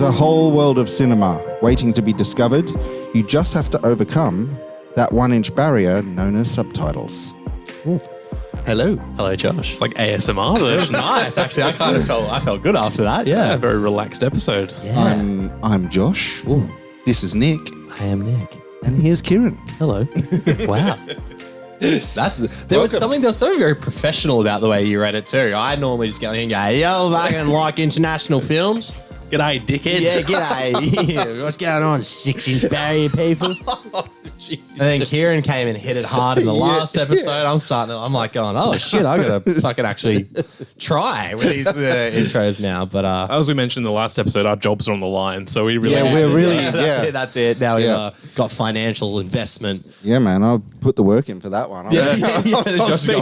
There's a whole world of cinema waiting to be discovered. You just have to overcome that 1-inch barrier known as subtitles. Ooh. Hello. Hello, Josh. It's like ASMR. It was nice, actually. I felt good after that. Yeah, a very relaxed episode. Yeah. I'm Josh. Ooh. This is Nick. I am Nick. And here's Kieran. Hello. Wow. There was something very professional about the way you read it too. I normally just go in and go, yo, fucking like international films. G'day, dickheads. Yeah, g'day. What's going on, 6-inch barrier people? And then Kieran came and hit it hard in the last episode. I'm like going, oh shit, I gotta fucking actually try with these intros now. But as we mentioned in the last episode, our jobs are on the line, so we really that's it. Now we've got financial investment. Yeah, man, I'll put the work in for that one. Josh got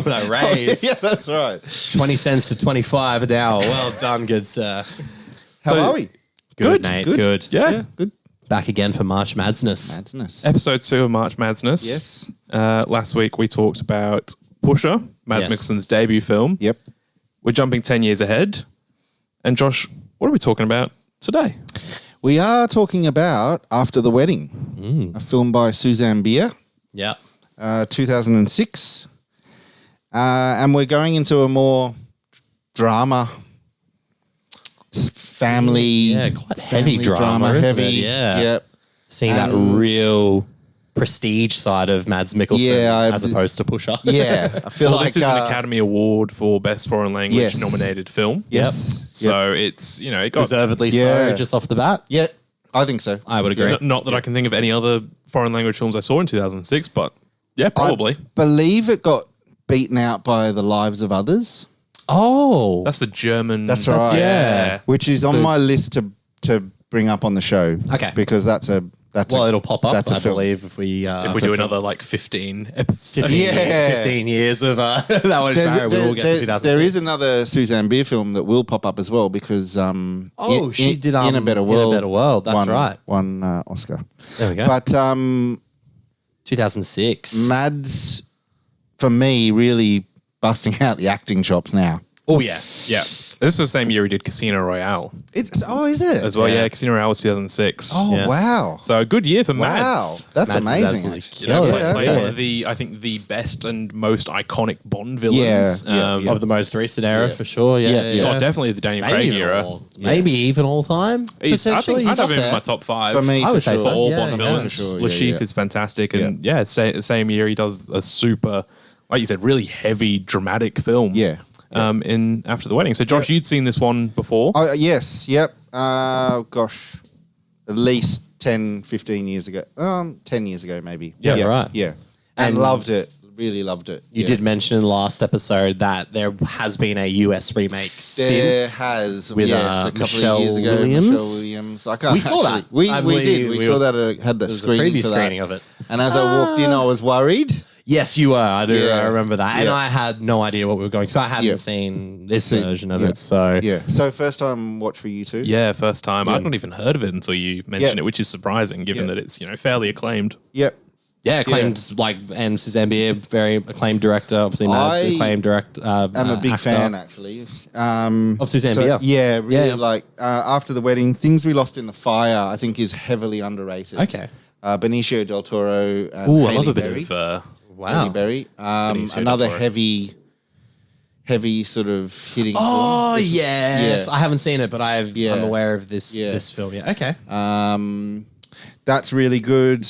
for that raise. Yeah, that's right. 20 cents to 25 an hour. Well done, good sir. How are we? Good, mate. Good. Yeah, good. Back again for March Madness. Episode 2 of March Madness. Yes. Last week we talked about Pusher, Mads Mikkelsen's debut film. Yep. We're jumping 10 years ahead. And Josh, what are we talking about today? We are talking about After the Wedding, a film by Susanne Bier, Yeah. 2006. And we're going into a more drama, family, quite heavy drama, isn't heavy. it? Yeah. Yep. Seeing that real prestige side of Mads Mikkelsen as opposed to Pusher. Yeah, I feel like this is an Academy Award for Best Foreign Language nominated film. Yes. So it's, it got deservedly so just off the bat. Yeah, I think so. I would agree. Not that I can think of any other foreign language films I saw in 2006, but yeah, probably. I believe it got beaten out by The Lives of Others. Oh. That's the German. That's right. Yeah. Which is on my list to bring up on the show. Okay. Because it'll pop up, that's a I film. believe, if we do another 15 episodes. 15 years of that one. We'll get to 2006. There is another Susanne Bier film that will pop up as well because she did In a Better World. That's right. Won Oscar. There we go. But 2006. Mads, for me, really busting out the acting chops now. Oh yeah. Yeah. This was the same year he did Casino Royale Is it? as well. Yeah, Casino Royale was 2006. Oh, Yeah. wow. So a good year for Wow. Mads. That's Mads is amazing. absolutely Actually. Played one of the, I think, the best and most iconic Bond villains. Of the most recent era, for sure. Yeah. Oh, definitely the Daniel Craig era. Maybe even all time. I Potentially. think I'd have He's him in up my there. top 5. For me, I would say for so. all Yeah, Bond yeah. villains. For sure, Le Chiffre is fantastic. And the same year he does a super, like you said, really heavy, dramatic film. Yeah. In After the Wedding. So, Josh, you'd seen this one before. Oh, yes. Yep. Gosh. At least 10, 15 years ago. 10 years ago, maybe. Yeah, right. Yeah. And And- loved it. Really loved it. You did mention in the last episode that there has been a US remake There since. has, with, yes, a couple Michelle of years ago. Williams. Michelle Williams. I can't We saw actually- that. We I did. believe We we saw was- that. Had the There's a screening preview for that. screening of it. And as I walked in, I was worried. Yes, you were. I do. Yeah. I remember that. And Yeah. I had no idea what we were going. So I hadn't Yeah. seen this See- version of yeah. it. So Yeah. So first time watch for you too? Yeah, first time. I'd not even heard of it until you mentioned it, which is surprising given that it's, fairly acclaimed. Yep. yeah, acclaimed and Susanne Bier, very acclaimed director. Obviously, Mads, acclaimed director. I'm a big actor. fan, actually. Of Susanne Bier. Yeah, really Yeah. like After the Wedding, Things We Lost in the Fire, I think is heavily underrated. Okay. Benicio del Toro and Ooh, I Halle love a Berry. bit of... Wow. Halle Berry. Benicio del Another Toro. heavy sort of hitting Oh film. yes, Yeah. I haven't seen it, but I'm aware of this Yeah. this film. Yeah. Okay. That's really good.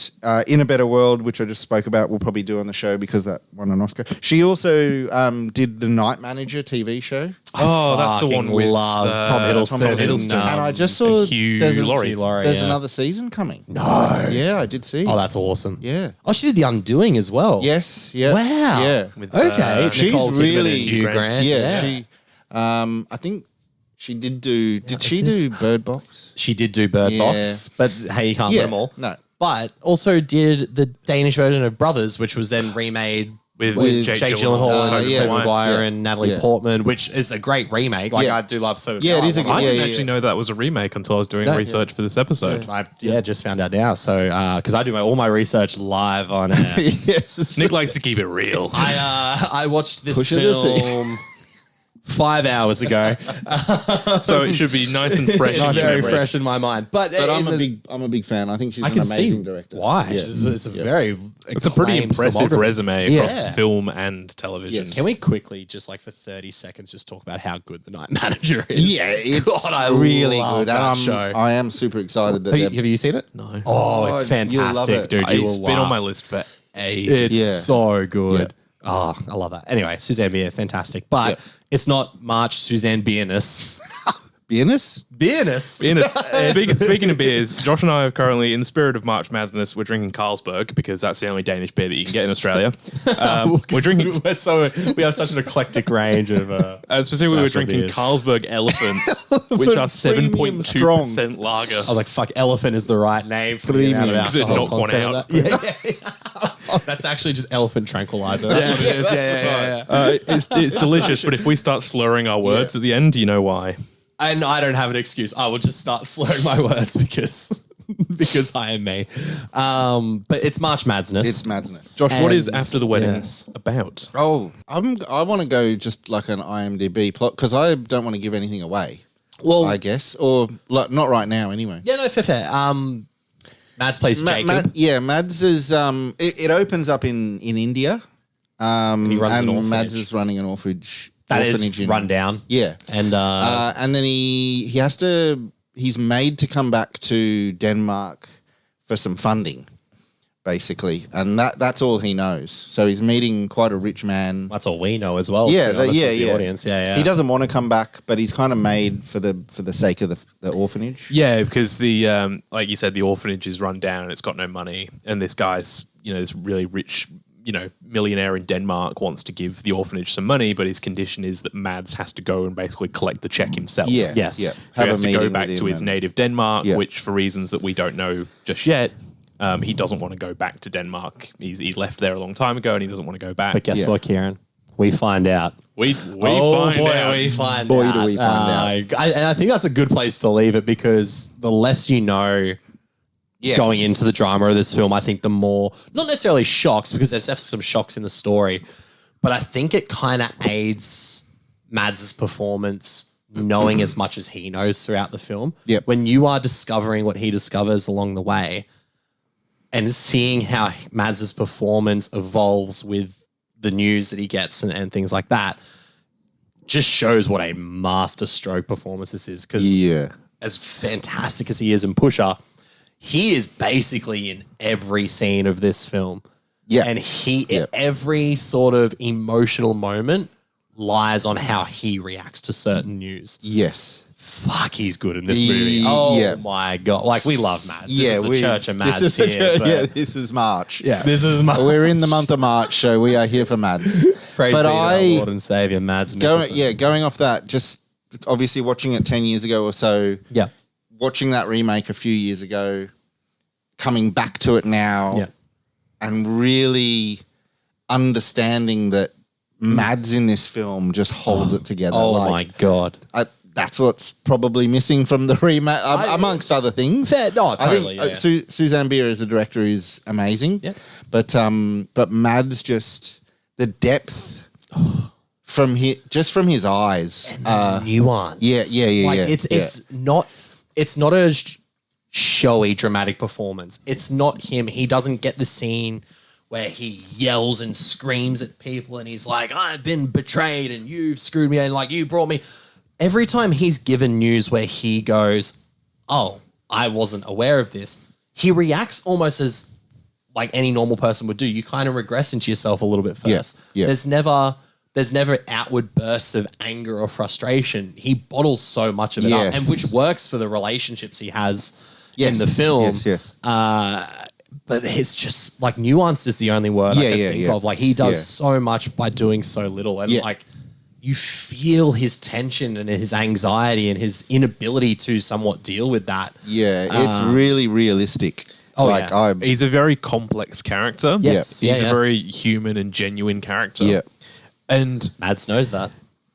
In a Better World, which I just spoke about, we'll probably do on the show because that won an Oscar. She also did the Night Manager TV show. Oh, that's the one fucking with love Tom Hiddleston. Tom Hiddleston. And I just saw Hugh there's Laurie. There's another season coming. No. Yeah, I did see. Oh, that's awesome. Yeah. Oh, she did The Undoing as well. Yes. Yeah. Wow. Yeah. With, Okay. She's Nicole Kidman really- and Hugh Grant. Yeah. She. I think she did do. Did she do Bird Box? She did do Bird Box, but hey, you can't win them all. No. But also did the Danish version of Brothers, which was then remade With Jake Jake Gyllenhaal and Tobey Tobey Maguire. Maguire and Natalie Yeah. Portman, which is a great remake. Like Yeah. I do love so. Yeah, it is a good- I Yeah, didn't yeah, actually yeah. know that was a remake until I was doing research for this episode. I just found out now. So because I do all my research live on air. Yes. Nick likes to keep it real. I watched this Push it to see. film 5 hours ago. So it should be nice and fresh. It's in very memory. fresh in my mind. But I'm a big fan. I think she's I an can amazing see director. why. Yeah. It's a very It's a pretty acclaimed impressive filmography. resume Yeah. across film and television. Yes. Can we quickly, just like for 30 seconds, just talk about how good The Night Manager is? Yeah, it's God, I really love good. that And show. I am super excited that Have you seen it? No. Oh, it's Oh, you'll love fantastic, it. dude. You It's will been on laugh. my list for ages. It's Yeah. so good. Oh, I love that. Anyway, Susanne Bier, fantastic. But it's not March Susanne Bierness. Bierness? Bierness? Speaking of beers, Josh and I are currently, in the spirit of March Madness, we're drinking Carlsberg because that's the only Danish beer that you can get in Australia. We're drinking. We have such an eclectic range of. Specifically, we're National drinking beers. Carlsberg Elephants, which are Premium strong. 7.2% lager. I was like, fuck, elephant is the right name for the amount of Premium. Because it alcohol knocked one content out. of that. Yeah. That's actually just elephant tranquilizer. That's what it is. Yeah. It's delicious, but if we start slurring our words at the end, you know why. And I don't have an excuse. I will just start slurring my words because I am me. But it's March Madness. It's madness. Josh, what is And- After the Wedding yes. about? Oh, I want to go just like an IMDb plot because I don't want to give anything away. well, I guess, or like not right now anyway. yeah, no, fair. Mads plays Jacob. Mads is. It opens up in India. he runs an orphanage. Mads is running an orphanage. That orphanage is run down. Yeah, And and then he has to. He's made to come back to Denmark for some funding, basically, and that's all he knows. So he's meeting quite a rich man. that's all we know as well. Yeah, to be honest, as the yeah. audience. Yeah. He doesn't want to come back, but he's kind of made for the sake of the orphanage. Yeah, because the like you said, the orphanage is run down and it's got no money, and this guy's this really rich millionaire in Denmark wants to give the orphanage some money, but his condition is that Mads has to go and basically collect the check himself. Yeah, Yes. yeah. So he has to go meeting back with to him his and- native Denmark, Yeah. which for reasons that we don't know just yet, he doesn't want to go back to Denmark. He left there a long time ago and he doesn't want to go back. But guess Yeah. what, Kieran? We find out. we Oh, find out. we find Boy, out. do we find out. And I think that's a good place to leave it because the less you know Yes. going into the drama of this film, I think the more, not necessarily shocks, because there's definitely some shocks in the story, but I think it kind of aids Mads' performance knowing as much as he knows throughout the film. Yep. When you are discovering what he discovers along the way and seeing how Mads' performance evolves with the news that he gets and things like that, just shows what a master stroke performance this is. Because Yeah. as fantastic as he is in Pusher, he is basically in every scene of this film. Yeah. And Yeah. every sort of emotional moment lies on how he reacts to certain news. Yes. Fuck, he's good in this movie. Oh Yeah. my God. Like, we love Mads. This is the church of Mads this is the here. church- but yeah, this is March. Yeah. This is my We're in the month of March, so we are here for Mads. praise but be to our I- Lord and Savior, Mads Mikkelsen. Going off that, just obviously watching it 10 years ago or so, Yeah. watching that remake a few years ago, coming back to it now, Yeah. and really understanding that Mads in this film just holds it together. Oh my God. That's what's probably missing from the remake, amongst other things. Yeah, no, totally, I think yeah. Susanne Bier as a director is amazing. Yeah. But Mads, just the depth from his eyes. Nuance. Yeah. Like, yeah. it's not a showy dramatic performance. It's not him. He doesn't get the scene where he yells and screams at people and he's like, I've been betrayed and you've screwed me and like you brought me. Every time he's given news where he goes, oh, I wasn't aware of this, he reacts almost as like any normal person would do. You kind of regress into yourself a little bit first. Yeah. There's never outward bursts of anger or frustration. He bottles so much of it up, and Yes. which works for the relationships he has Yes, in the film. Yes. But it's just like nuanced is the only word I Yeah, can yeah, think yeah. of. Like he does Yeah. so much by doing so little, and Yeah. like you feel his tension and his anxiety and his inability to somewhat deal with that. Yeah, it's really realistic. Oh, like yeah. He's a very complex character. Yes. He's Yeah. a very human and genuine character. Yeah. And Mads knows that.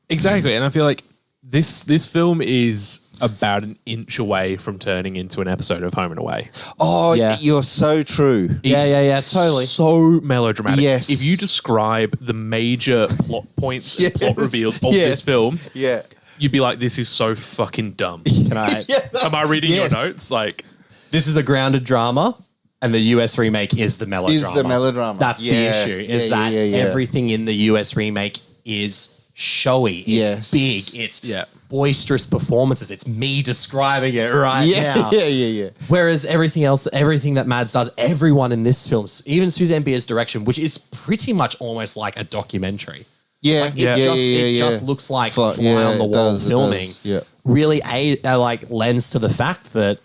exactly. And I feel like This film is about an inch away from turning into an episode of Home and Away. Oh, Yeah. you're so true. Yeah, totally. So melodramatic. Yes. If you describe the major plot points and plot reveals of this film, Yeah. you'd be like, this is so fucking dumb. Can I? Am I reading Yes. your notes? Like, This is a grounded drama, and the US remake is the melodrama. That's the Yeah. issue. Is Yeah, that yeah, yeah. everything in the US remake is showy. It's Yes. big. It's Yeah. boisterous performances. It's me describing it right now. Yeah. Whereas everything else, everything that Mads does, everyone in this film, even Susanne Bier's direction, which is pretty much almost like a documentary. Yeah. It just looks like fly on the it wall does, it filming. does, yeah. Really, like lends to the fact that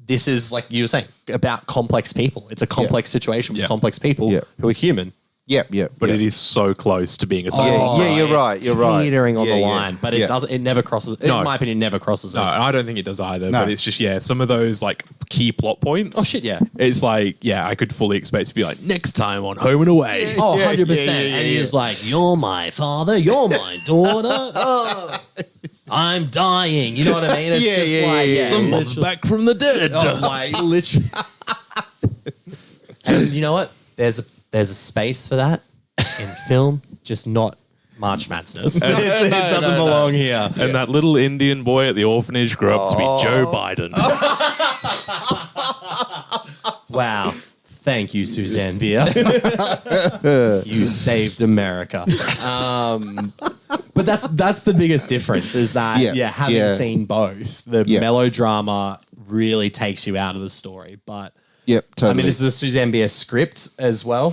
this is, like you were saying, about complex people. It's a complex situation with Yeah. complex people Yeah. who are human. Yep. but it is so close to being a Yeah, sequel. yeah, you're right. You're right. Teetering on Yeah, the yeah. line, but it Yeah. doesn't. It never crosses. No. In my opinion, never crosses it. No, I don't think it does either. No. But it's just some of those like key plot points. Oh shit, yeah. It's like I could fully expect to be like next time on Home and Away. Oh, Yeah, 100%. yeah, And he's like, you're my father, you're my daughter. Oh, I'm dying. You know what I mean? It's Yeah, just yeah, like, yeah, yeah. Someone's back from the dead. Oh, like literally. And you know what? There's a space for that in film, just not March Madness. It doesn't belong here. And that little Indian boy at the orphanage grew up to be Joe Biden. Wow. Thank you, Susanne Bier. You saved America. But that's the biggest difference is that, having seen both, the melodrama really takes you out of the story. But Yep, totally. I mean, this is a Susanne Bier script as well,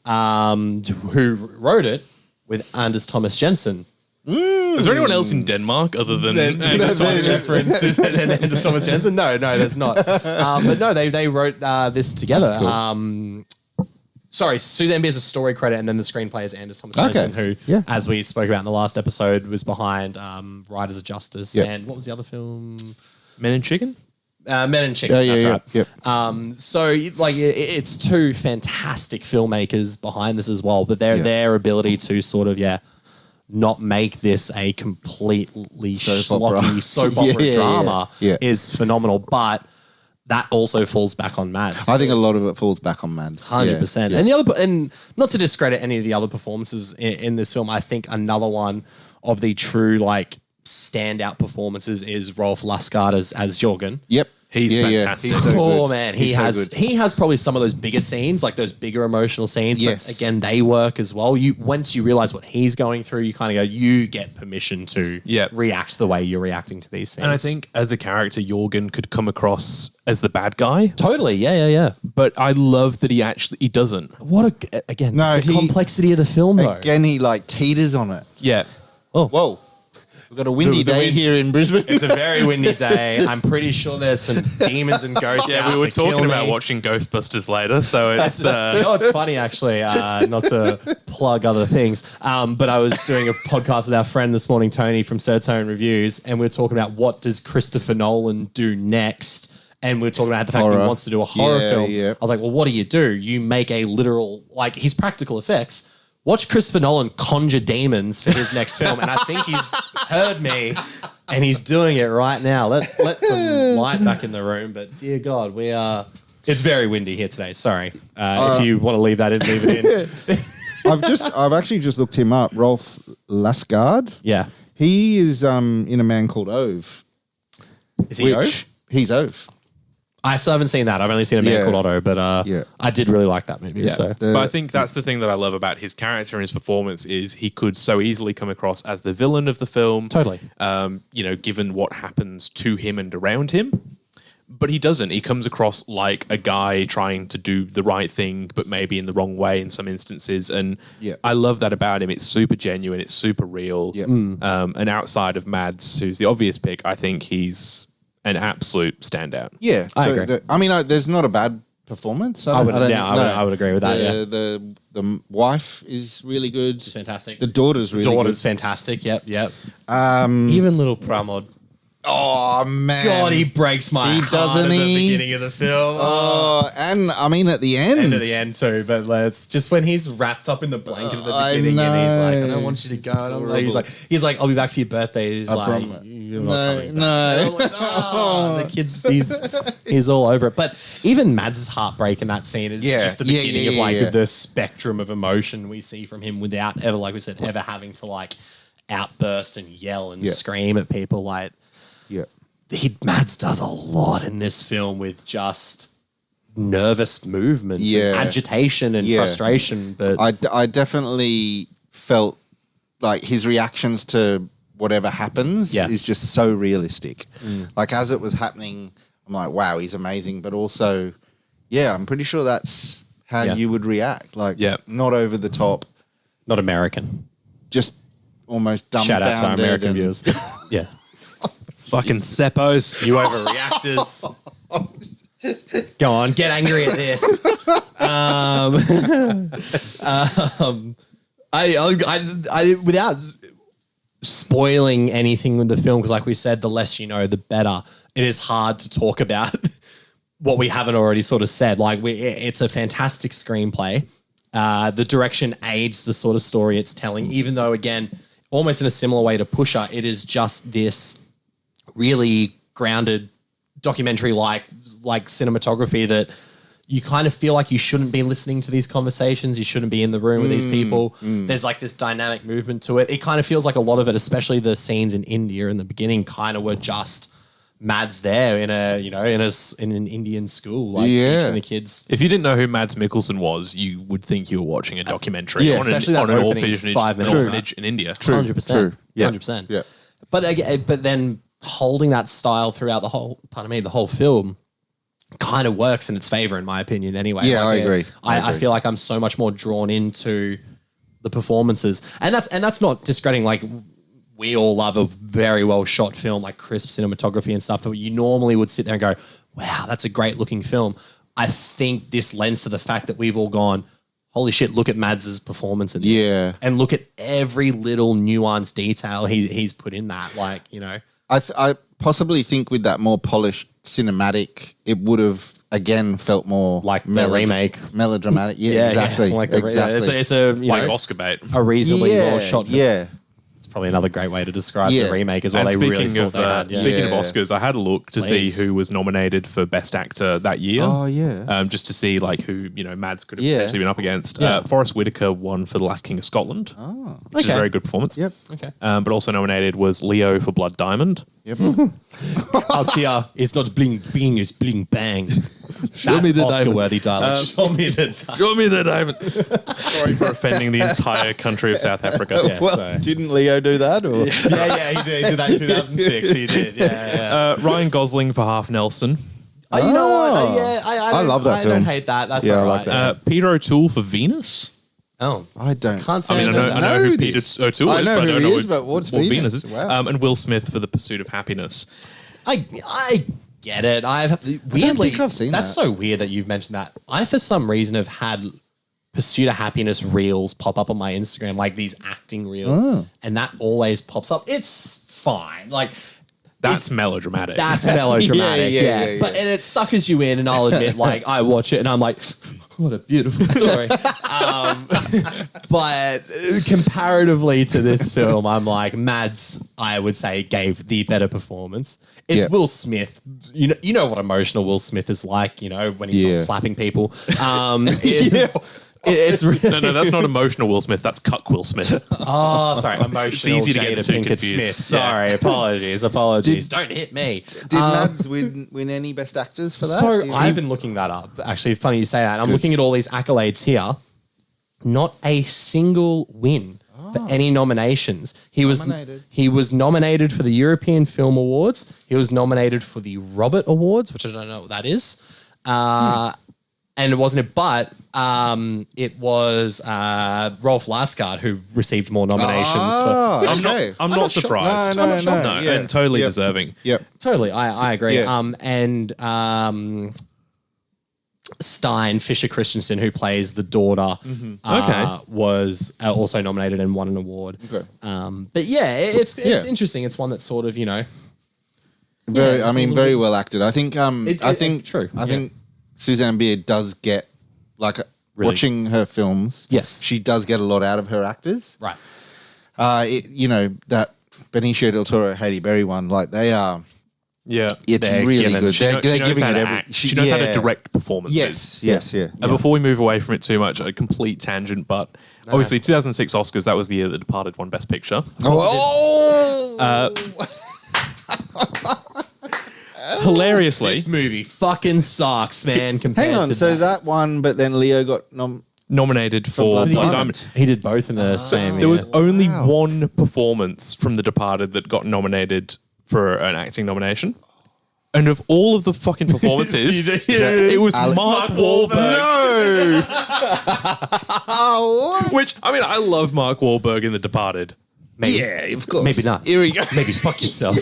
who wrote it with Anders Thomas Jensen. Is there anyone else in Denmark other than Anders Thomas Jensen? and Anders Thomas Jensen? No, there's not. But no, they wrote this together. Sorry, Susanne Bier's a story credit, and then the screenplay is Anders Thomas Jensen, who, as we spoke about in the last episode, was behind Riders of Justice. Yep. And what was the other film? Men and Chicken? Men and Chicken. That's right. Yep. So like it's two fantastic filmmakers behind this as well, but their ability to sort of not make this a completely sloppy soap opera drama is phenomenal. But that also falls back on Mads. I think a lot of it falls back on Mads. 100%. And not to discredit any of the other performances in this film, I think another one of the true standout performances is Rolf Lassgard as Jorgen. Yep. He's fantastic. He's so good. Man, He's so good. he has probably some of those bigger scenes, like those bigger emotional scenes. Yes. But again, they work as well. Once you realize what he's going through, you kind of go, you get permission to react the way you're reacting to these things. And I think as a character, Jorgen could come across as the bad guy. Totally, yeah. But I love that he doesn't. What the complexity of the film though. Again, he teeters on it. Yeah. Whoa. We've got a windy The day wind's- here in Brisbane. It's a very windy day. I'm pretty sure there's some demons and ghosts. Yeah, out we were to kill talking about me. watching Ghostbusters later, so it's You know, it's funny actually, not to plug other things, but I was doing a podcast with our friend this morning, Tony from Certone Reviews, and we were talking about what does Christopher Nolan do next, and we were talking about the fact Horror. he wants to do a horror film. Yeah. I was like, well, what do? You make a literal, his practical effects. Watch Christopher Nolan conjure demons for his next film, and I think he's heard me, and he's doing it right now. Let some light back in the room, but dear God, we are. It's very windy here today. Sorry, if you want to leave that in, leave it in. I've actually just looked him up. Rolf Lassgard. Yeah, He is in A Man Called Ove. is he? Ove? He's Ove. I still haven't seen that. I've only seen A Man Yeah. Called Otto, but I did really like that movie. Yeah. So But I think that's the thing that I love about his character and his performance is he could so easily come across as the villain of the film. Totally. Given what happens to him and around him. But he doesn't. He comes across like a guy trying to do the right thing, but maybe in the wrong way in some instances. And I love that about him. It's super genuine. It's super real. Yeah. And outside of Mads, who's the obvious pick, I think he's an absolute standout. Yeah, I agree. I mean, there's not a bad performance. I would agree with that. Yeah, The wife is really good. fantastic. The daughter's really Daughter's good. fantastic. Yep. Even little Pramod. Oh man, God, he breaks my heart doesn't at the he? beginning of the film. Oh, and I mean at the end. End of the end too, but let's just when he's wrapped up in the blanket at the beginning and he's like, I don't want you to go. And I'm like, he's like, I'll be back for your birthday. He's like, you're not coming back. And I'm like, oh, the kid's he's all over it. But even Mads' heartbreak in that scene is just the beginning of like the spectrum of emotion we see from him without ever, like we said, ever having to like outburst and yell and scream at people. Like, Mads does a lot in this film with just nervous movements and agitation and frustration. But I definitely felt like his reactions to whatever happens is just so realistic. Like as it was happening, I'm like, wow, he's amazing. But also, I'm pretty sure that's how you would react. Like, not over the top. Not American. Just almost dumbfounded. Shout out to our American viewers. Yeah. Fucking seppos. You overreactors. Go on, get angry at this. I without spoiling anything with the film, because like we said, the less you know, the better. It is hard to talk about what we haven't already sort of said. Like it's a fantastic screenplay. The direction aids the sort of story it's telling, even though, again, almost in a similar way to Pusher, it is just this really grounded documentary like cinematography that you kind of feel like you shouldn't be listening to these conversations. You shouldn't be in the room with these people. There's like this dynamic movement to it. It kind of feels like a lot of it, especially the scenes in India in the beginning, kind of were just Mads there in an Indian school, like teaching the kids. If you didn't know who Mads Mikkelsen was, you would think you were watching a documentary on especially an that orphanage in India. 100%. Yeah. 100%. Yeah. But then holding that style throughout the whole film kind of works in its favor, in my opinion. Anyway, Yeah, I agree. I feel like I'm so much more drawn into the performances, and that's not discrediting. Like we all love a very well shot film, like crisp cinematography and stuff. But you normally would sit there and go, "Wow, that's a great looking film." I think this lends to the fact that we've all gone, holy shit, look at Mads' performance in this. Yeah. And look at every little nuanced detail he's put in that. Like, you know. I possibly think with that more polished cinematic, it would have again felt more like the remake, melodramatic. Yeah, exactly. Like exactly. It's a Like Oscar bait. a reasonably well shot. Yeah. It's probably another great way to describe the remake as well. And they really thought they had. Speaking of Oscars, I had a look to see who was nominated for Best Actor that year. Oh yeah. Just to see like who Mads could have potentially been up against. Forrest Whitaker won for The Last King of Scotland, which is a very good performance. Yep. Okay. But also nominated was Leo for Blood Diamond. Yep. Altia is not bling bing, it's bling bang. Show me the Oscar-worthy dialogue. Show me the diamond. Show me the diamond. Sorry for offending the entire country of South Africa. Well, didn't Leo do that? Or? Yeah, he did. He did that in 2006. He did. Yeah. Ryan Gosling for Half Nelson. Oh, you know what? I love that film. I don't hate that. That's Yeah, I all right. like that. Peter O'Toole for Venus. Oh, I don't. can't say. I know who Peter O'Toole is. I know but who I don't he know is, but what's what Venus? is. Wow. And Will Smith for The Pursuit of Happiness. I get it. Weirdly, think I've seen that's that. so weird that you've mentioned that. I, for some reason, have had Pursuit of Happiness reels pop up on my Instagram, like these acting reels, and that always pops up. It's fine. Like, That's melodramatic. that's melodramatic. Yeah. But and it suckers you in, and I'll admit, like, I watch it and I'm like, what a beautiful story. But comparatively to this film, I'm like, Mads, I would say, gave the better performance. It's Will Smith. You know what emotional Will Smith is like, when he's not slapping people. It's no, that's not emotional Will Smith. That's cuck Will Smith. Oh, sorry. Emotional easy to Jada get too Pinkett confused. Smith. Sorry. Apologies. Don't hit me. Did Mads win any Best Actors for that? So I've been looking that up. Actually, funny you say that. I'm looking at all these accolades here. Not a single win for any nominations. He was nominated for the European Film Awards. He was nominated for the Robert Awards, which I don't know what that is. And it wasn't it, but it was Rolf Lassgard who received more nominations. I'm not surprised. No. Yeah. And totally deserving. Yep. Totally, I agree. Yeah. And Stein Fisher Christensen, who plays the daughter, was also nominated and won an award. Okay. But yeah, it's interesting. It's one that sort of very well acted. I think true. I think Susanne Bier does get watching her films. Yes. She does get a lot out of her actors. Right. That Benicio del Toro, Halle Berry one, like they are. Yeah, It's really good. They're giving it every. She knows how to direct performances. Yes. And before we move away from it too much, a complete tangent, but obviously 2006 Oscars, that was the year that Departed won Best Picture. Hilariously, This movie fucking sucks, man. Compared Hang on, to so that one, but then Leo got nominated for Blood Blood Diamond. Diamond. he did both in the same year. There was only one performance from The Departed that got nominated for an acting nomination. And of all of the fucking performances, it was Mark Wahlberg. No. Which, I mean, I love Mark Wahlberg in The Departed. Maybe. Yeah, of course. Maybe not. Here we go. Maybe fuck yourself.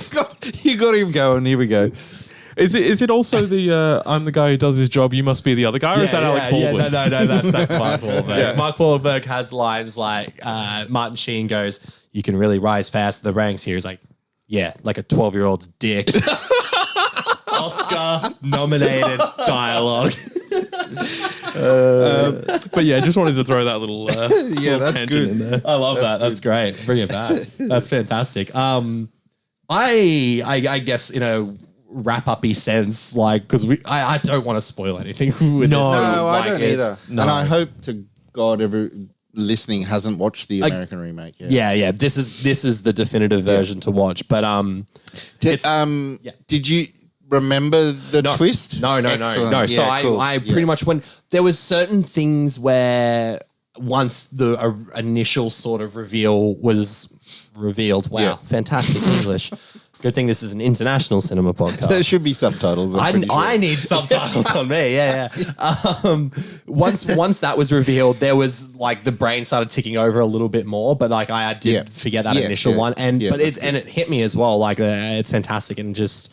You got him going. Here we go. Is it also the I'm the guy who does his job, you must be the other guy, or is that Alec Baldwin? No, that's Mark Wahlberg. Yeah. Mark Wahlberg has lines like Martin Sheen goes, "You can really rise fast in the ranks here." He's like, "Yeah, like a 12-year-old's dick." Oscar nominated dialogue. But yeah, just wanted to throw that little little that's tangent good. in there. I love that. That's great. Bring it back. That's fantastic. I guess wrap-uppy sense, like, because I don't want to spoil anything with No, this. I don't either. no. And I hope to God every listening hasn't watched the American remake yet. Yeah. This is the definitive version to watch. But Did you remember the twist? No. Excellent. So Yeah, cool. I pretty much went. There was certain things where once the initial sort of reveal was revealed. Wow, Yeah. fantastic English. Good thing this is an international cinema podcast. There should be subtitles. I need subtitles on me. Yeah. Once that was revealed, there was like the brain started ticking over a little bit more, but like I did forget that initial one, and it hit me as well. Like it's fantastic, and just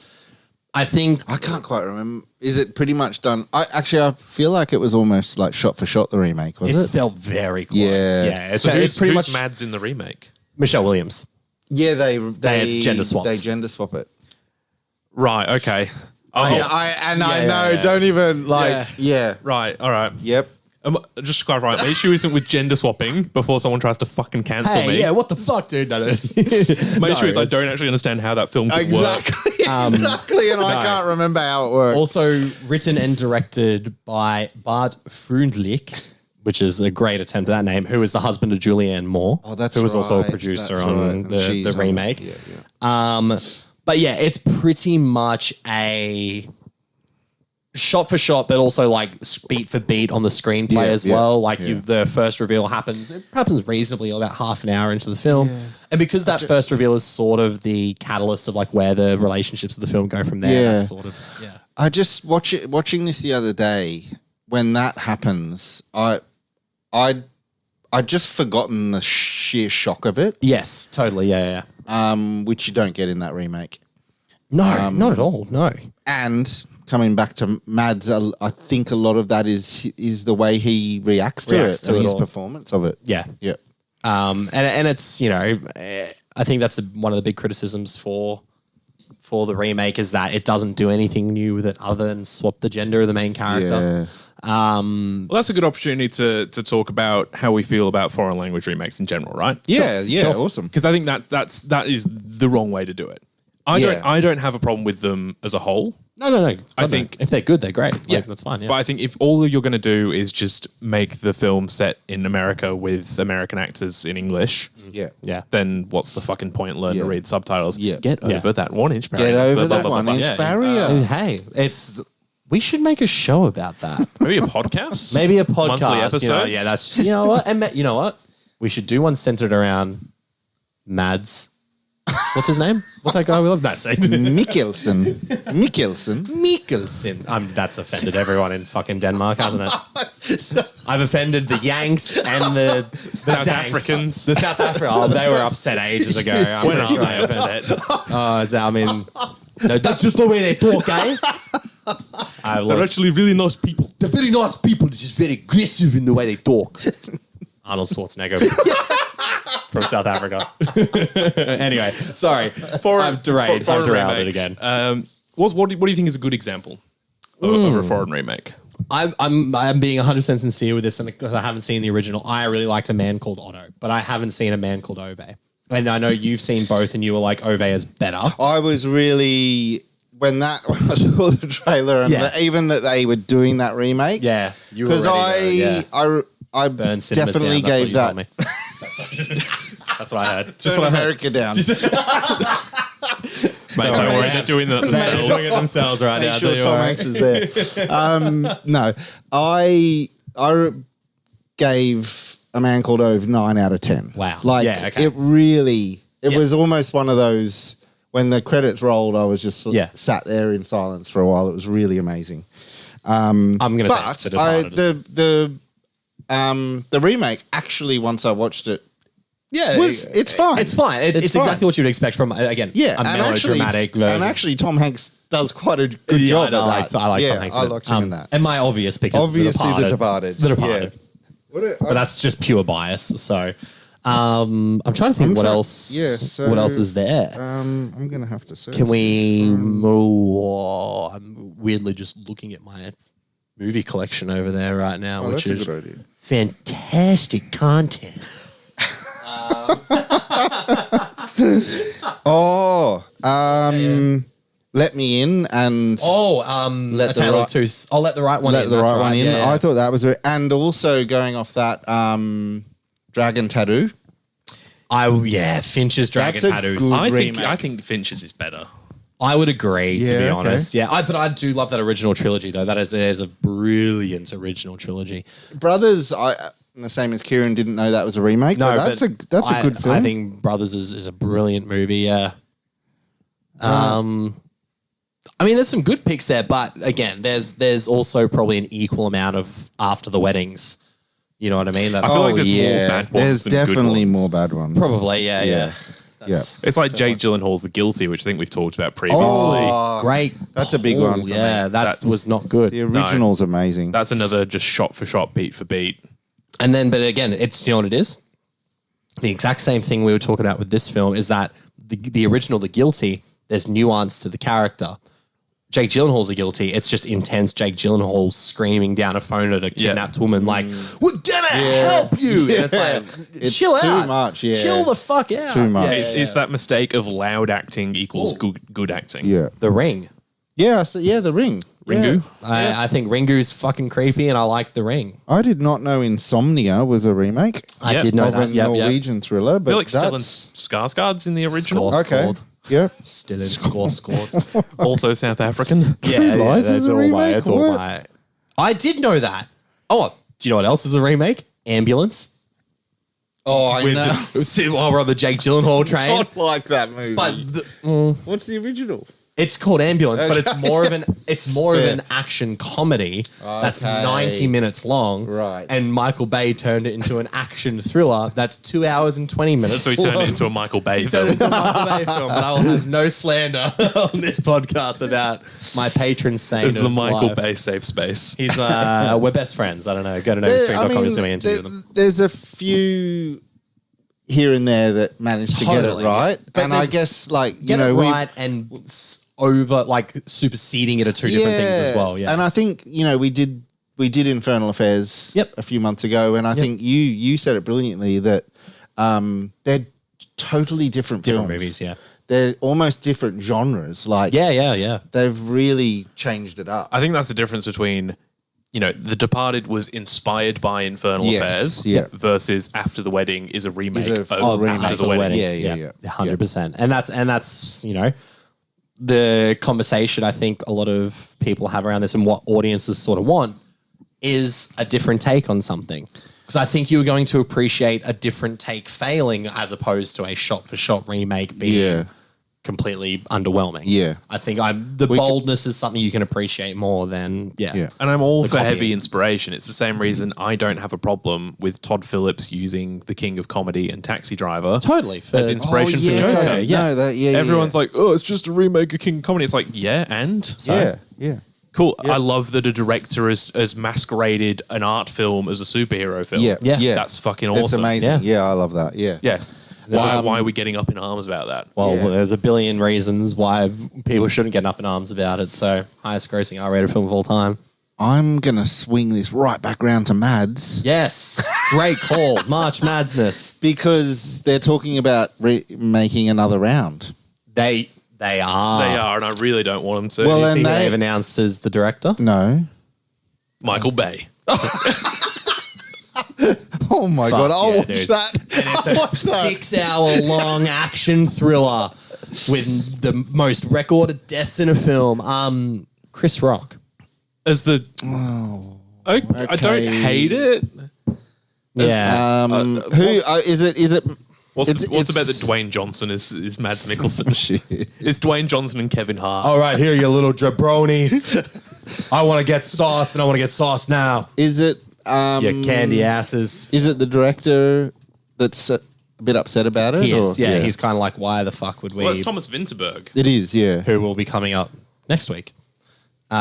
I think I can't quite remember. Is it pretty much done? I feel like it was almost like shot for shot the remake. Was it it? felt very close. Yeah. It's Who's pretty much Mads in the remake? Michelle Williams. Yeah, they gender swapped. They gender swap it. Right, okay. I know. Don't even like. Yeah. Right, all right. Yep. Just to clarify, the issue isn't with gender swapping before someone tries to fucking cancel me. Yeah, what the fuck, dude? No. My issue is I don't actually understand how that film could work. Exactly, and I can't remember how it works. Also written and directed by Bart Freundlich, which is a great attempt at that name, who is the husband of Julianne Moore. Oh, that's who was also a right. producer That's on right. the She's on remake. it. Yeah. But yeah, it's pretty much a shot for shot, but also like beat for beat on the screenplay as well. Like the first reveal happens reasonably about half an hour into the film. Yeah. And because that first reveal is sort of the catalyst of like where the relationships of the film go from there. Yeah. That's sort of, I just watching this the other day. When that happens, I'd just forgotten the sheer shock of it. Yes, totally. Yeah. Which you don't get in that remake. No, not at all. No. And coming back to Mads, I think a lot of that is the way he reacts to it and his performance of it. Yeah. Yeah. And it's, I think that's one of the big criticisms for the remake is that it doesn't do anything new with it other than swap the gender of the main character. Well, that's a good opportunity to talk about how we feel about foreign language remakes in general, right? Yeah, sure. Awesome. Because I think that is the wrong way to do it. I don't have a problem with them as a whole. No. I think if they're good, they're great. Yeah, Like, that's fine. Yeah. But I think if all you're going to do is just make the film set in America with American actors in English, Yeah. then what's the fucking point? Learn to read subtitles. Yeah. Get over that 1-inch barrier. Get over Blah, blah, that blah, blah, 1 blah. inch barrier. Hey, we should make a show about that. Maybe a podcast. Maybe a podcast. Monthly episodes. Yeah, that's what. And you know what? We should do one centered around Mads. What's his name? What's that guy we love? No, say Mikkelsen. Mikkelsen. That's offended everyone in fucking Denmark, hasn't it? I've offended the Yanks and the South Danks. Africans. The South Africans. Oh, they were upset ages ago. I'm When pretty are sure they I offended. upset? I mean, no, that's just the way they talk, eh? They're actually really nice people. They're very nice people. They're just very aggressive in the way they talk. Arnold Schwarzenegger. from South Africa. Anyway, sorry. I've derailed it again. What do you think is a good example of a foreign remake? I'm being 100% sincere with this, and because I haven't seen the original, I really liked A Man Called Otto, but I haven't seen A Man Called Ove. And I know you've seen both, and you were like, Ove is better. I was really when I saw the trailer and even that they were doing that remake. Yeah, you were because I Burn cinemas definitely down, gave that. That's what I heard. Just America down. Mate, don't worry, they're doing that They're themselves. doing it themselves right now. Make sure Tom Hanks is there. No, I gave A Man Called Ove 9 out of 10. Wow. Like okay. it was almost one of those when the credits rolled. I was just sat there in silence for a while. It was really amazing. I'm going to say the remake actually once I watched it. Yeah, it's fine. It's fine. It's exactly what you would expect from a melodramatic version. And actually, Tom Hanks does quite a good job at that. I like Tom Hanks. I liked him in that. And my obvious pick is obviously The Departed. Yeah. But that's just pure bias. So I'm trying to think what else. Yeah. So, what else is there? I'm gonna have to search. Can we? I'm weirdly just looking at my movie collection over there right now, which that's is a good idea. fantastic content. Let Me In and Let the right two. I'll let the right one. Let in. the That's right one in. Yeah. I thought that was and also going off that Dragon Tattoo. Finch's Dragon That's a Tattoos. good I think Finch's is better. I would agree, to be okay. honest. Yeah, but I do love that original trilogy, though. That is a brilliant original trilogy. Brothers, the same as Kieran, didn't know that was a remake. No, that's a good film. I think Brothers is a brilliant movie. Yeah. I mean, there's some good picks there, but again, there's also probably an equal amount of After the Weddings. You know what I mean? I feel like there's more bad ones. There's than definitely good ones. more bad ones. Probably, yeah. It's like Jake Gyllenhaal's The Guilty, which I think we've talked about previously. Oh, great. That's a big one for Yeah, me. that was not good. The original's amazing. That's another just shot for shot, beat for beat. And then, but again, you know what it is? The exact same thing we were talking about with this film is that the original, The Guilty, there's nuance to the character. Jake Gyllenhaal's The Guilty. It's just intense Jake Gyllenhaal screaming down a phone at a kidnapped woman like, we're gonna help you. And it's like, It's chill too out. much, yeah. Chill the fuck out. too much. It's that mistake of loud acting equals good acting. Yeah. The Ring. Yeah, The Ring. Ringu? Yeah. I think Ringu's fucking creepy and I like The Ring. I did not know Insomnia was a remake I did know of a that. Yep. Norwegian thriller, I but feel like Stellan that's... Skarsgård's in the original. Score. Okay. Scored. Yep. Still in scored. Also South African. Yeah, Lies that's is a all remake, it's all what? my. I did know that. Oh, do you know what else is a remake? Ambulance. Oh, I know. While we're on the Jake Gyllenhaal train. I don't like that movie. But What's the original? it's called Ambulance, but it's more of an action comedy that's Okay. 90 minutes long. Right. And Michael Bay turned it into an action thriller that's 2 hours and 20 minutes. So he turned it into a Michael Bay film. It's a Michael Bay film, but I will have no slander on this podcast about my patron saint. This is the of Michael life. Bay safe space. He's we're best friends. I don't know. Go to novastream.com to see me interview them. There's a few here and there that managed to get it Totally, right, But and I there's- guess like Get you know it we right and over like superseding it are two different things as well. Yeah. and I think we did Infernal Affairs Yep. a few months ago, and I think you said it brilliantly that they're totally different films. movies. Yeah. They're almost different genres. Like Yeah. they've really changed it up. I think that's the difference between, The Departed was inspired by Infernal Yes, Affairs yeah. versus After the Wedding is a remake Is a of full remake. After the Wedding. Yeah. 100%. And that's the conversation I think a lot of people have around this and what audiences sort of want is a different take on something. Because I think you were going to appreciate a different take failing as opposed to a shot-for-shot remake being completely underwhelming. Yeah. I think the boldness is something you can appreciate more than, Yeah. And I'm all The for copying. heavy inspiration. It's the same reason I don't have a problem with Todd Phillips using The King of Comedy and Taxi Driver Totally. as inspiration for Joker. No, Everyone's like, oh, it's just a remake of King of Comedy. It's like, yeah, and? So? Yeah. Cool. I love that a director has masqueraded an art film as a superhero film. Yeah, Yeah. That's fucking awesome. It's amazing. Yeah. Yeah, I love that. Yeah. Yeah. Why are we getting up in arms about that? Well, there's a billion reasons why people shouldn't get up in arms about it. So, highest grossing R-rated film of all time. I'm going to swing this right back round to Mads. Yes. Great call. March Madness. Because they're talking about making another round. They are. They are, and I really don't want them to. Well, You and see who they- they've announced as the director? No. Michael Bay. Oh my God, I'll yeah, watch dude. that. And it's I'll a watch that. 6-hour-long action thriller with the most recorded deaths in a film. Chris Rock. As the... I don't okay. hate it. Yeah. Who is it? Is it? What's it's- the bet that it's- Dwayne Johnson is Mads Mikkelsen? Shit. It's Dwayne Johnson and Kevin Hart. All right, here, you little jabronis. I want to get sauce, and I want to get sauce now. Is it? You candy asses. Is it the director that's a bit upset about it? He is, or- yeah. He's kind of like, why the fuck would we? Well, it's Thomas Vinterberg. It is, yeah. Who will be coming up next week. Okay,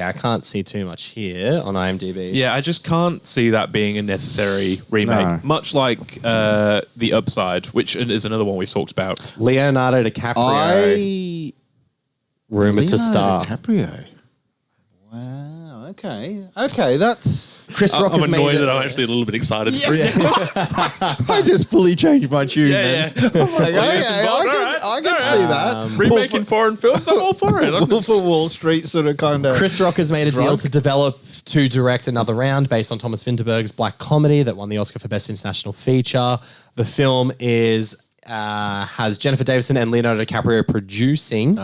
I can't see too much here on IMDb. Yeah, I just can't see that being a necessary remake. No. Much like The Upside, which is another one we've talked about. Leonardo DiCaprio rumored to star. DiCaprio. Wow. Okay. Okay. That's. Chris Rock I'm has made annoyed it- that I'm actually a little bit excited. I just fully changed my tune. Yeah, then. yeah. I'm like, Well, okay, yes, involved, I can alright. see that. Remaking foreign films, I'm all for it. Wolf of Wall Street sort of kind of. Chris Rock has made a deal Drunk. to direct another round based on Thomas Vinterberg's black comedy that won the Oscar for Best International Feature. The film has Jennifer Davidson and Leonardo DiCaprio producing.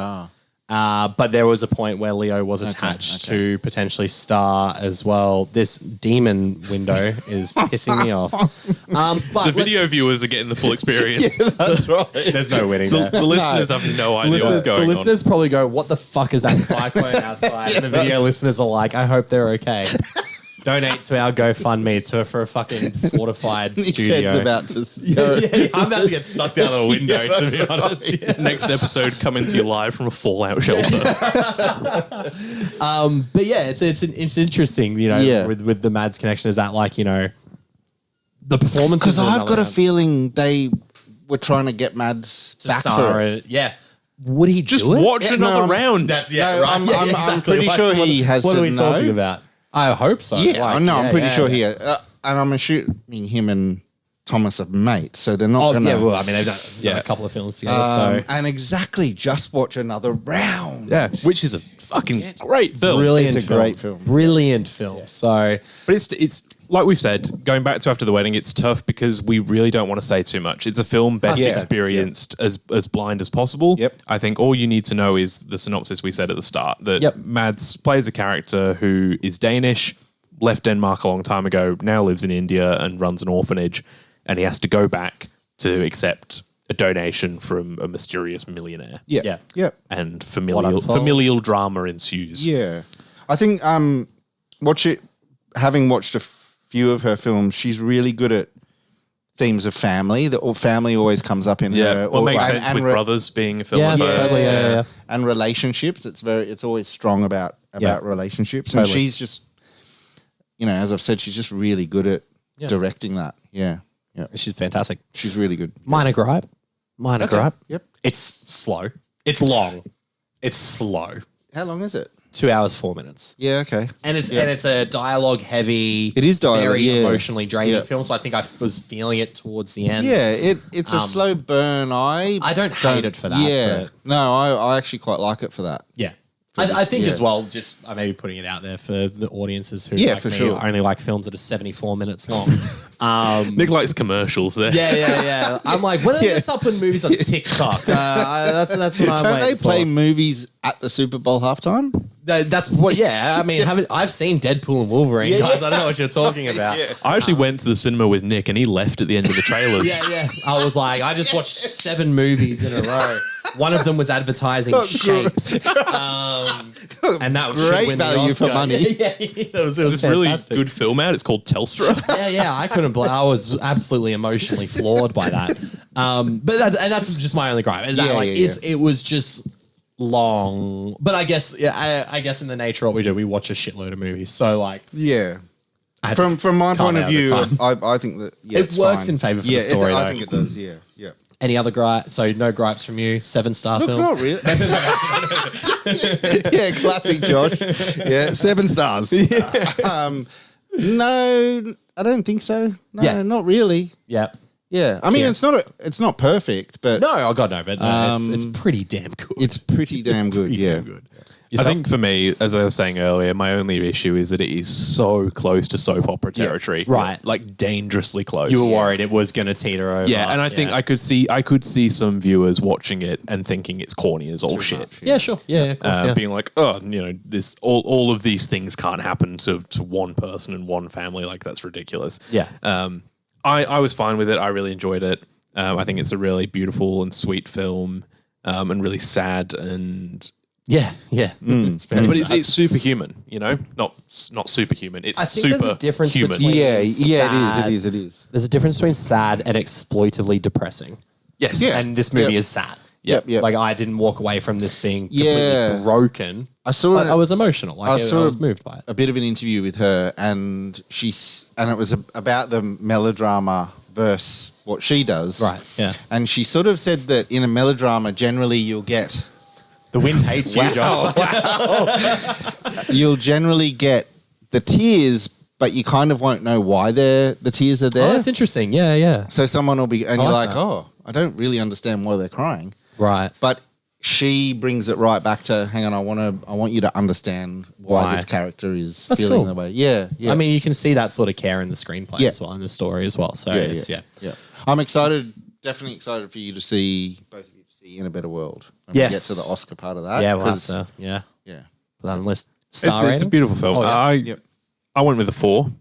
But there was a point where Leo was attached to potentially star as well. This demon window is pissing me off. But The video viewers are getting the full experience. That's right. There's no winning there. The listeners have no idea what's going the on. listeners probably go, what the fuck is that cyclone outside? And the video listeners are like, I hope they're okay. Donate to our GoFundMe for a fucking fortified His studio. head's about to go. Yeah, I'm about to get sucked out of the window, to be honest. Yeah. Next episode coming to you live from a fallout shelter. But yeah, it's interesting, you know, Yeah. with the Mads connection, is that like, you know, the performance. Because I've got a feeling they were trying to get Mads back for it. Yeah. Would he Just do it? watch Yeah, another no, round. That's No, I'm pretty sure he has What are said we talking no. about? I hope so. Yeah, Like, no, I'm pretty sure yeah. he has. And I'm assuming him and Thomas are mates, so they're not Oh, going to. yeah, well, I mean, they've done a couple of films together, so. And exactly, just watch another round. Yeah, which is a fucking great film. Brilliant It's a great film. Brilliant film. So, But it's like we said, going back to After the Wedding, it's tough because we really don't want to say too much. It's a film best Yeah. experienced as blind as possible. Yep. I think all you need to know is the synopsis we said at the start, that Yep. Mads plays a character who is Danish, left Denmark a long time ago, now lives in India and runs an orphanage, and he has to go back to accept a donation from a mysterious millionaire. Yeah. Yeah. Yeah. And What unfolds? familial drama ensues. Yeah. I think having watched a few of her films, she's really good at themes of family. Family always comes up in Yeah, her. well, it makes and- sense and with Brothers being a film Yeah, of yeah, hers. totally, yeah. And relationships. It's always strong about relationships. And Totally. she's just, as I've said, she's just really good at directing that. Yeah. Yeah. she's fantastic. She's really good. Minor gripe. Minor gripe. Yep. It's slow. It's long. It's slow. How long is it? 2 hours, 4 minutes. Yeah, okay. And it's a dialogue heavy. It is dialogue, very yeah. emotionally draining Yeah. film. So I think I was feeling it towards the end. Yeah, it's a slow burn. I don't hate it for that, Yeah. but- No, I actually quite like it for that. Yeah. this- I think yeah. as well, just I may be putting it out there for the audiences who Yeah, like for me, sure. only like films that are 74 minutes long. Nick likes commercials there. Yeah. I'm like, when are they going to start putting movies on TikTok? That's what I'm Don't waiting they play for. movies at the Super Bowl halftime? That's what. Yeah, I mean, I've seen Deadpool and Wolverine, guys. I don't know what you're talking about. I actually went to the cinema with Nick and he left at the end of the trailers. Yeah. I was like, I just watched 7 movies in a row. One of them was advertising shapes, and that was Great value for money. Yeah, it was This really good film out. It's called Telstra. Yeah. I couldn't believe. I was absolutely emotionally floored by that. But that's just my only gripe. Is that Yeah, like yeah, it was just long, but I guess I guess in the nature of what we do, we watch a shitload of movies. So like, Yeah. I had to From my calm point of out at the view, time. I think that It works in favour for the story, I though. think it does. Yeah, yeah. Any other gripes? So no gripes from you. 7-star Look, film. not really. Yeah, classic Josh. Yeah, 7 stars. No, I don't think so. No, Yeah. not really. Yeah. Yeah, I mean, Yeah. it's not perfect, but No, oh god, no, but no, it's Um, pretty damn good. it's pretty damn good. Yeah. good. I think for me, as I was saying earlier, my only issue is that it is so close to soap opera territory. Right. Like dangerously close. You were worried it was going to teeter over. Yeah, and I think I could see some viewers watching it and thinking it's corny as all shit. Yeah, sure. Yeah, of course, yeah. Being like, oh, this all of these things can't happen to one person and one family. Like that's ridiculous. Yeah. I was fine with it. I really enjoyed it. I think it's a really beautiful and sweet film, and really sad and. Yeah. It's very But sad. it's superhuman, not superhuman. It's I think there's a super difference human. between- Yeah, Sad. it is. There's a difference between sad and exploitively depressing. Yes. Yeah. And this movie Yep. is sad. Yep. Like I didn't walk away from this being completely Yeah. broken. I saw But I was emotional. Like I saw was moved by it. a bit of an interview with her, and it was about the melodrama versus what she does. Right, yeah. And she sort of said that in a melodrama, generally you'll get The wind hates you, Josh. you'll generally get the tears, but you kind of won't know why the tears are there. Oh, that's interesting. Yeah. So someone will be, and I you're like like, that. oh, I don't really understand why they're crying. Right. But she brings it right back to, hang on, I want you to understand why this character is That's feeling cool. the way. Yeah. I mean, you can see that sort of care in the screenplay Yeah. as well, in the story as well. So yeah. I'm excited, definitely excited for you to see, both of you to see In a Better World. When Yes. we get to the Oscar part of that. Yeah, we'll have 'cause- to, yeah. put that on the list. It's a beautiful film. Oh, yeah. I went with a 4.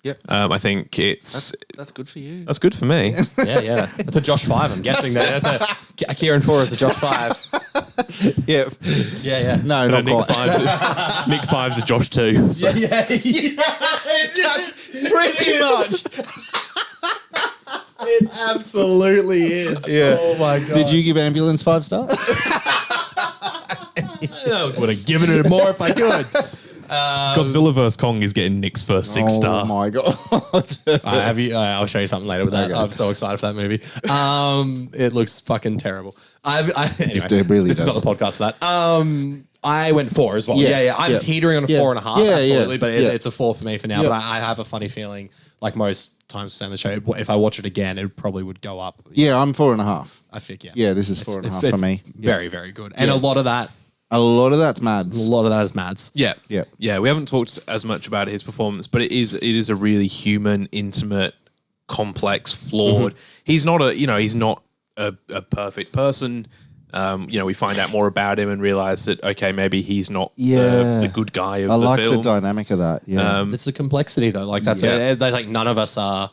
Yep. I think it's That's good for you. that's good for me. Yeah. That's a Josh 5, I'm guessing that. That's a Kieran 4 is a Josh 5. Yeah. Yeah. No, No, not Nick quite. Nick 5's a Josh 2. So. Yeah. Pretty much. It absolutely is. Yeah. Oh my god. Did you give Ambulance 5 stars? I would have given it more if I could. Godzilla vs Kong is getting Nick's first 6-star. Oh my god. Have you? I'll show you something later with that. Okay. I'm so excited for that movie. It looks fucking terrible. Anyway, It really this is does. not the podcast for that. I went 4 as well. Yeah. I'm Yeah. teetering on a Yeah. 4.5, Yeah, absolutely, yeah. but Yeah. it's a 4 for me for now. Yeah. But I have a funny feeling, like most times on the show, if I watch it again, it probably would go up. Yeah, I'm 4.5. I think, yeah. Yeah, this is 4.5 for me. Very, very good. And a lot of that that's Mads. is Mads. Yeah. Yeah. We haven't talked as much about his performance, but it is a really human, intimate, complex, flawed. He's not a perfect person. We find out more about him and realize that okay, maybe he's not the good guy of I the like film. the dynamic of that. Yeah. It's the complexity, though. Like, that's like none of us are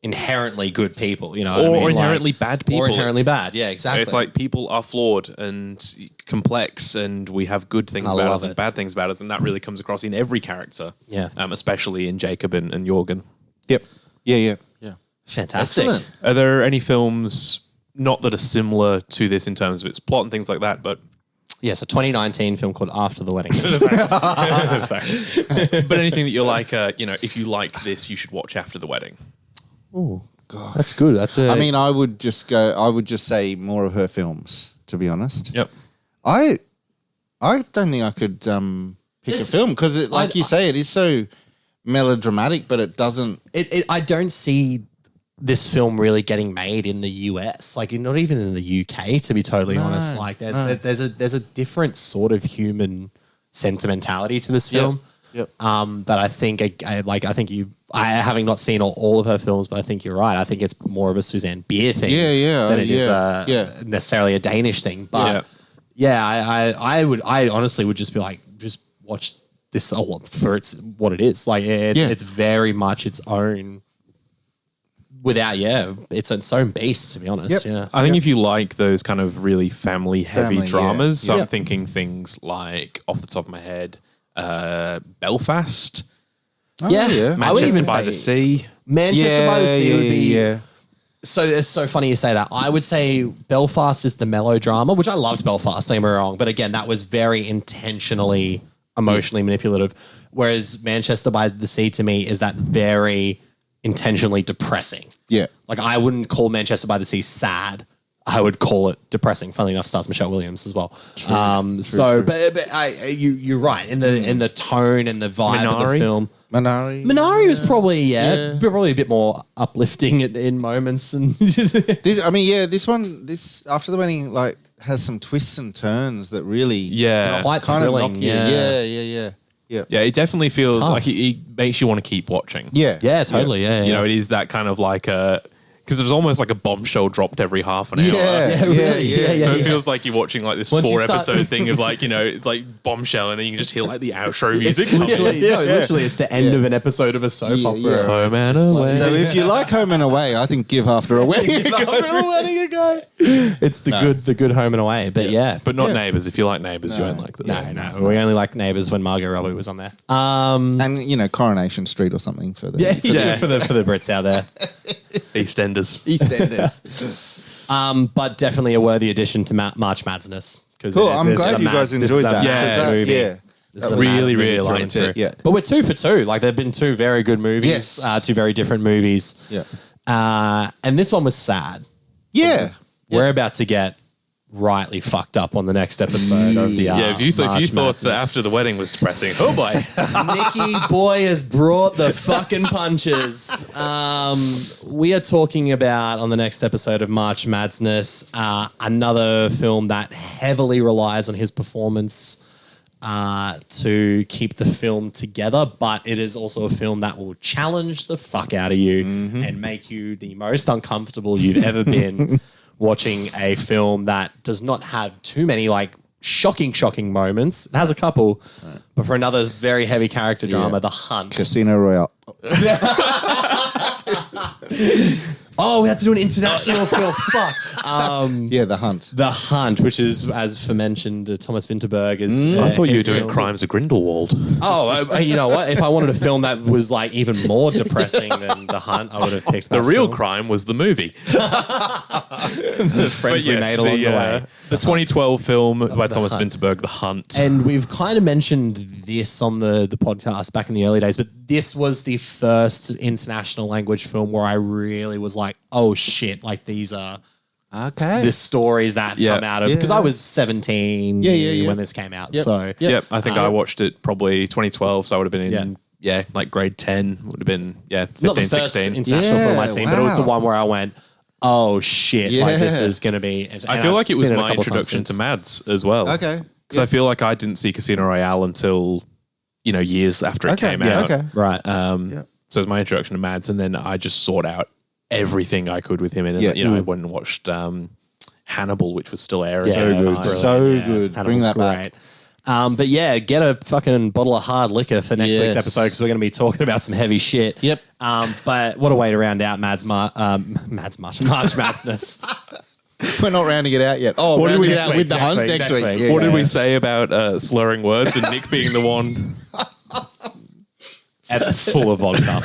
inherently good people, you know, what I Or mean? inherently Like, bad people. Or inherently bad. Yeah, exactly. It's like people are flawed and complex, and we have good things I about love us and it. bad things about us, and that really comes across in every character. Yeah. Especially in Jacob and Jorgen. Yep. Yeah. fantastic. Excellent. Are there any films not that are similar to this in terms of its plot and things like that, but Yes, a 2019 film called After the Wedding. but anything that you're like, if you like this, you should watch After the Wedding. Oh, God. That's good. That's I mean, I would just say more of her films, to be honest. Yep. I don't think I could pick a film because, like you say, it is so melodramatic, but it doesn't. I don't see this film really getting made in the US, like not even in the UK, to be totally honest. Like there's a different sort of human sentimentality to this film. Yep. That I think I having not seen all of her films, but I think you're right. I think it's more of a Susanne Bier thing than it is necessarily a Danish thing. But I honestly would just be like, just watch this for what it is. Like it's very much its own. It's its own beast, to be honest. Yep. Yeah. I think if you like those kind of really family-heavy Family, dramas, so yeah. I'm thinking things like, off the top of my head, Belfast, Oh, yeah. I would Manchester even by say the Sea. Manchester by the Sea would be So it's so funny you say that. I would say Belfast is the melodrama, which I loved Belfast, don't get me wrong. But again, that was very intentionally emotionally manipulative. Whereas Manchester by the Sea to me is that very intentionally depressing. Yeah. Like I wouldn't call Manchester by the Sea sad. I would call it depressing. Funnily enough, stars Michelle Williams as well. True. But you're right in the tone and the vibe of the film. Minari was probably probably a bit more uplifting in moments. And this After the Wedding like has some twists and turns that really quite kind thrilling. of knock you. Yeah, it definitely feels like it makes you want to keep watching. Yeah, totally. Yeah. You know, it is that kind of like a. Because there's almost like a bombshell dropped every half an hour. Yeah. So it feels like you're watching like this 4-episode thing of like, you know, it's like bombshell and then you can just hear like the outro music. Literally, it's the end of an episode of a soap opera. Home and Away. So if you like Home and Away, I think give After a Wedding a go. It's the good Home and Away. But But not Neighbours. If you like Neighbours, you won't like this. No. We only like Neighbours when Margot Robbie was on there. And, you know, Coronation Street or something for the... for the Brits out there. EastEnders. But definitely a worthy addition to March Madness. Cool, I'm glad you guys enjoyed that. Really liked it. Yeah. But we're 2 for 2. Like, they've been 2 very good movies. Yes. 2 very different movies. Yeah. And this one was sad. Yeah. We're about to get rightly fucked up on the next episode of the if you thought Madness. After the Wedding was depressing, oh boy. Nicky boy has brought the fucking punches. We are talking about, on the next episode of March Madness, another film that heavily relies on his performance to keep the film together, but it is also a film that will challenge the fuck out of you and make you the most uncomfortable you've ever been watching a film that does not have too many like shocking moments. It has a couple, but for another very heavy character drama, The Hunt. Casino Royale. Oh, we had to do an international film. Fuck. The Hunt. The Hunt, which is, as mentioned, Thomas Vinterberg is. I thought you were his doing film. Crimes of Grindelwald. Oh, you know what? If I wanted a film that was like even more depressing than The Hunt, I would have picked that. The real film. crime was the movie. The friends we made along the way. The 2012 film by Thomas Vinterberg, The Hunt. And we've kind of mentioned this on the podcast back in the early days, but this was the first international language film where I really was like, oh shit, like these are the stories that come out of, because I was 17 when this came out. So I think I watched it probably 2012, so I would have been in like grade 10, would have been 15, not the first 16. international film I'd seen, but it was the one where I went, oh shit, like this is going to be. I feel like it was my introduction to Mads as well. Okay. Because I feel like I didn't see Casino Royale until, years after it came out. Okay. Right. So it was my introduction to Mads, and then I just sought out everything I could with him in it. I went and watched Hannibal, which was still airing. at the time. So good. Bring that great. back. But get a fucking bottle of hard liquor for next week's episode, because we're going to be talking about some heavy shit. Yep. But what a way to round out March Madness. We're not rounding it out yet. Oh, What did we rounding it out say? with the Hunt next week. Yeah, What did we say about slurring words and Nick being the one? It's full of vodka.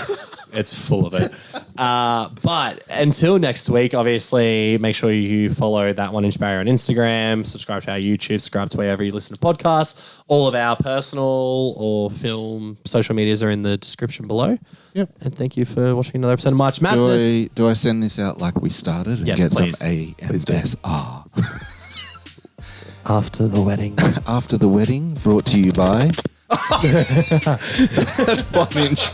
It's full of it. But until next week, obviously, make sure you follow That 1 Inch Barrier on Instagram, subscribe to our YouTube, subscribe to wherever you listen to podcasts. All of our personal or film social medias are in the description below. Yep. And thank you for watching another episode of March Madness. Do I send this out like we started and Yes, get please. some AMSR? After the wedding. After the Wedding, brought to you by 1 Inch.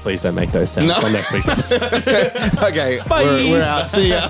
Please don't make those sounds on next week's episode. Okay, we're out. See ya.